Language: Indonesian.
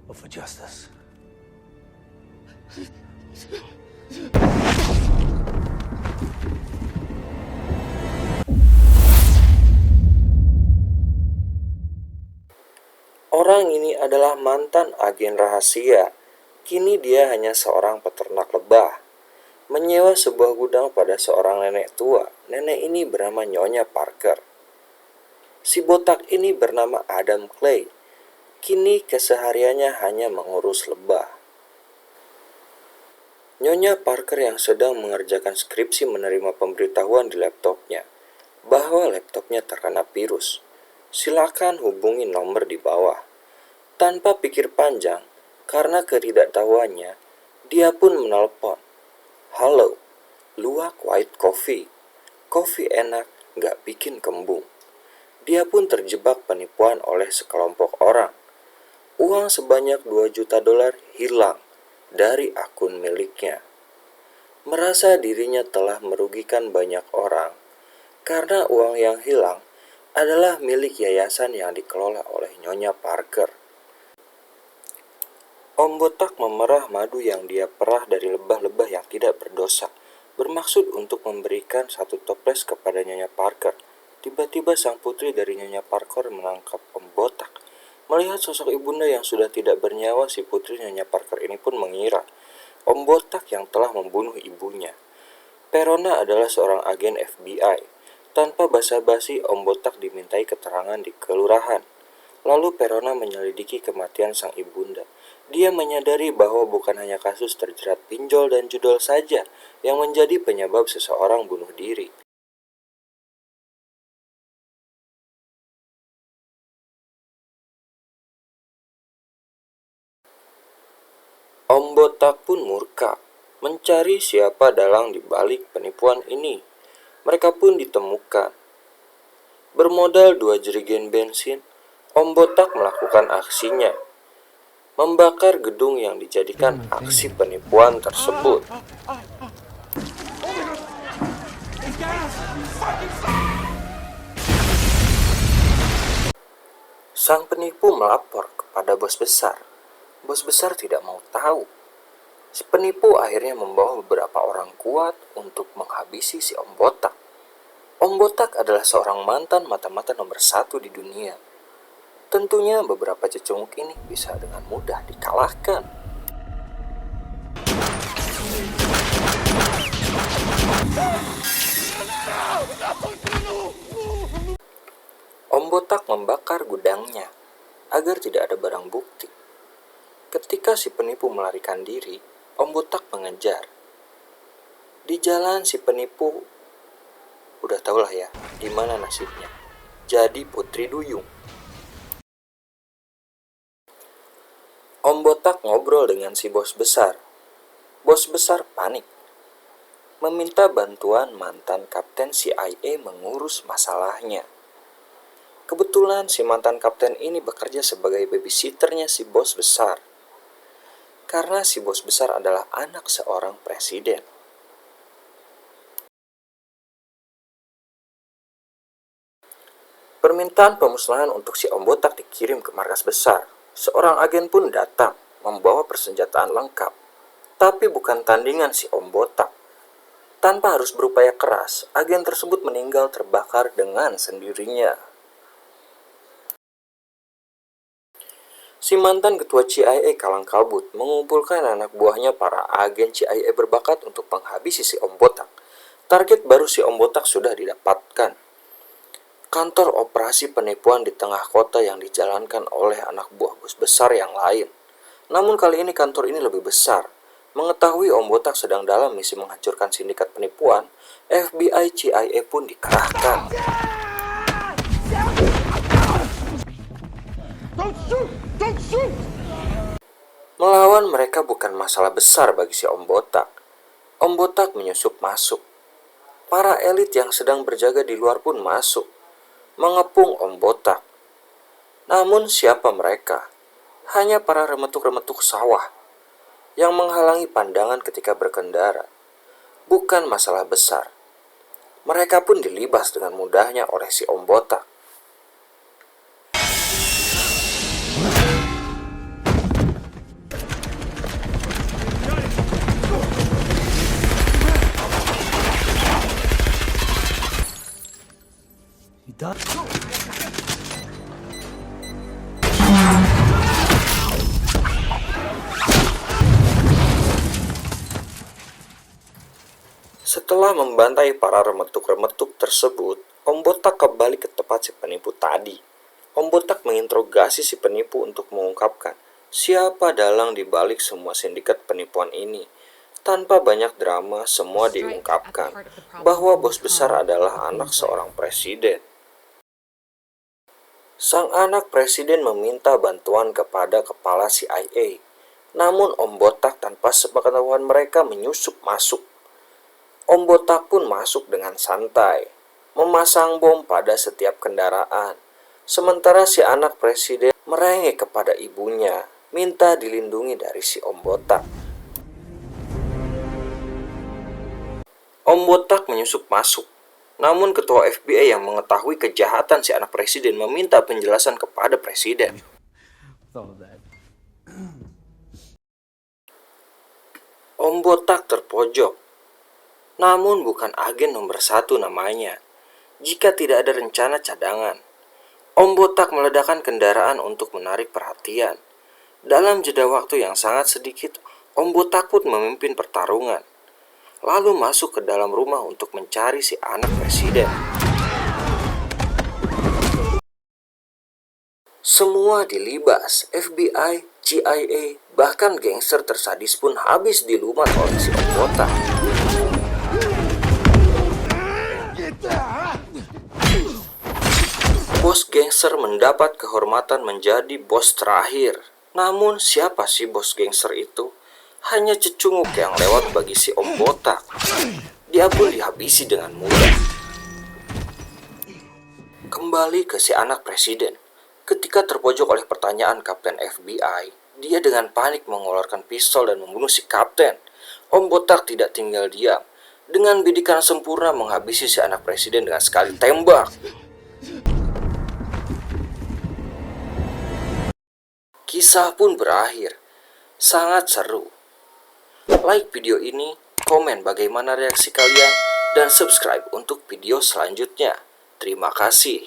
or for justice. Orang ini adalah mantan agen rahasia. Kini dia hanya seorang peternak lebah. Menyewa sebuah gudang pada seorang nenek tua. Nenek ini bernama Nyonya Parker. Si botak ini bernama Adam Clay. Kini kesehariannya hanya mengurus lebah. Nyonya Parker yang sedang mengerjakan skripsi menerima pemberitahuan di laptopnya bahwa laptopnya terkena virus. Silakan hubungi nomor di bawah. Tanpa pikir panjang, karena ketidaktahuannya, dia pun menelpon. Halo, luwak white coffee. Kopi enak, gak bikin kembung. Dia pun terjebak penipuan oleh sekelompok orang. Uang sebanyak 2 juta dolar hilang dari akun miliknya. Merasa dirinya telah merugikan banyak orang, karena uang yang hilang adalah milik yayasan yang dikelola oleh Nyonya Parker. Om Botak memerah madu yang dia perah dari lebah-lebah yang tidak berdosa, bermaksud untuk memberikan satu toples kepada Nyonya Parker. Tiba-tiba sang putri dari Nyonya Parker menangkap Om Botak. Melihat sosok ibunda yang sudah tidak bernyawa, si putri Nyonya Parker ini pun mengira Om Botak yang telah membunuh ibunya. Perona adalah seorang agen FBI. Tanpa basa-basi, Om Botak dimintai keterangan di kelurahan. Lalu Perona menyelidiki kematian sang ibunda. Dia menyadari bahwa bukan hanya kasus terjerat pinjol dan judol saja yang menjadi penyebab seseorang bunuh diri. Om Botak pun murka, mencari siapa dalang di balik penipuan ini. Mereka pun ditemukan. Bermodal 2 jerigen bensin, Om Botak melakukan aksinya, membakar gedung yang dijadikan aksi penipuan tersebut. Sang penipu melapor kepada bos besar. Bos besar tidak mau tahu. Si penipu akhirnya membawa beberapa orang kuat untuk menghabisi si Om Botak. Om Botak adalah seorang mantan mata-mata nomor 1 di dunia. Tentunya beberapa cecunguk ini bisa dengan mudah dikalahkan. Om Botak membakar gudangnya agar tidak ada barang bukti. Ketika si penipu melarikan diri, Om Botak mengejar. Di jalan si penipu udah tahulah ya gimana nasibnya. Jadi putri duyung. Om Botak ngobrol dengan si bos besar. Bos besar panik, meminta bantuan mantan kapten CIA mengurus masalahnya. Kebetulan si mantan kapten ini bekerja sebagai babysitternya si bos besar. Karena si bos besar adalah anak seorang presiden. Permintaan pemusnahan untuk si Om Botak dikirim ke markas besar. Seorang agen pun datang, membawa persenjataan lengkap. Tapi bukan tandingan si Om Botak. Tanpa harus berupaya keras, agen tersebut meninggal terbakar dengan sendirinya. Si mantan ketua CIA kalang kabut mengumpulkan anak buahnya para agen CIA berbakat untuk menghabisi si Om Botak. Target baru si Om Botak sudah didapatkan. Kantor operasi penipuan di tengah kota yang dijalankan oleh anak buah bos besar yang lain. Namun kali ini kantor ini lebih besar. Mengetahui Om Botak sedang dalam misi menghancurkan sindikat penipuan, FBI CIA pun dikerahkan. Melawan mereka bukan masalah besar bagi si Om Botak. Om Botak menyusup masuk. Para elit yang sedang berjaga di luar pun masuk, mengepung Om Botak. Namun siapa mereka? Hanya para remetuk-remetuk sawah yang menghalangi pandangan ketika berkendara. Bukan masalah besar. Mereka pun dilibas dengan mudahnya oleh si Om Botak. Setelah membantai para remetuk-remetuk tersebut, Om Botak kembali ke tempat si penipu tadi. Om Botak menginterogasi si penipu untuk mengungkapkan siapa dalang di balik semua sindikat penipuan ini. Tanpa banyak drama, semua diungkapkan bahwa bos besar adalah anak seorang presiden. Sang anak presiden meminta bantuan kepada kepala CIA. Namun Om Botak tanpa sepengetahuan mereka menyusup masuk. Om Botak pun masuk dengan santai, memasang bom pada setiap kendaraan. Sementara si anak presiden merengek kepada ibunya, minta dilindungi dari si Om Botak. Om Botak menyusup masuk. Namun ketua FBI yang mengetahui kejahatan si anak presiden meminta penjelasan kepada presiden. Om Botak terpojok. Namun bukan agen nomor 1 namanya. Jika tidak ada rencana cadangan, Om Botak meledakkan kendaraan untuk menarik perhatian. Dalam jeda waktu yang sangat sedikit, Om Botak pun memimpin pertarungan, lalu masuk ke dalam rumah untuk mencari si anak presiden. Semua dilibas, FBI, CIA, bahkan gangster tersadis pun habis dilumat oleh si Om Botak. Bos gangster mendapat kehormatan menjadi bos terakhir. Namun siapa sih bos gangster itu? Hanya cecunguk yang lewat bagi si Om Botak. Dia pun dihabisi dengan mudah. Kembali ke si anak presiden. Ketika terpojok oleh pertanyaan Kapten FBI, dia dengan panik mengeluarkan pistol dan membunuh si kapten. Om Botak tidak tinggal diam. Dengan bidikan sempurna menghabisi si anak presiden dengan sekali tembak. Kisah pun berakhir. Sangat seru. Like video ini, komen bagaimana reaksi kalian, dan subscribe untuk video selanjutnya. Terima kasih.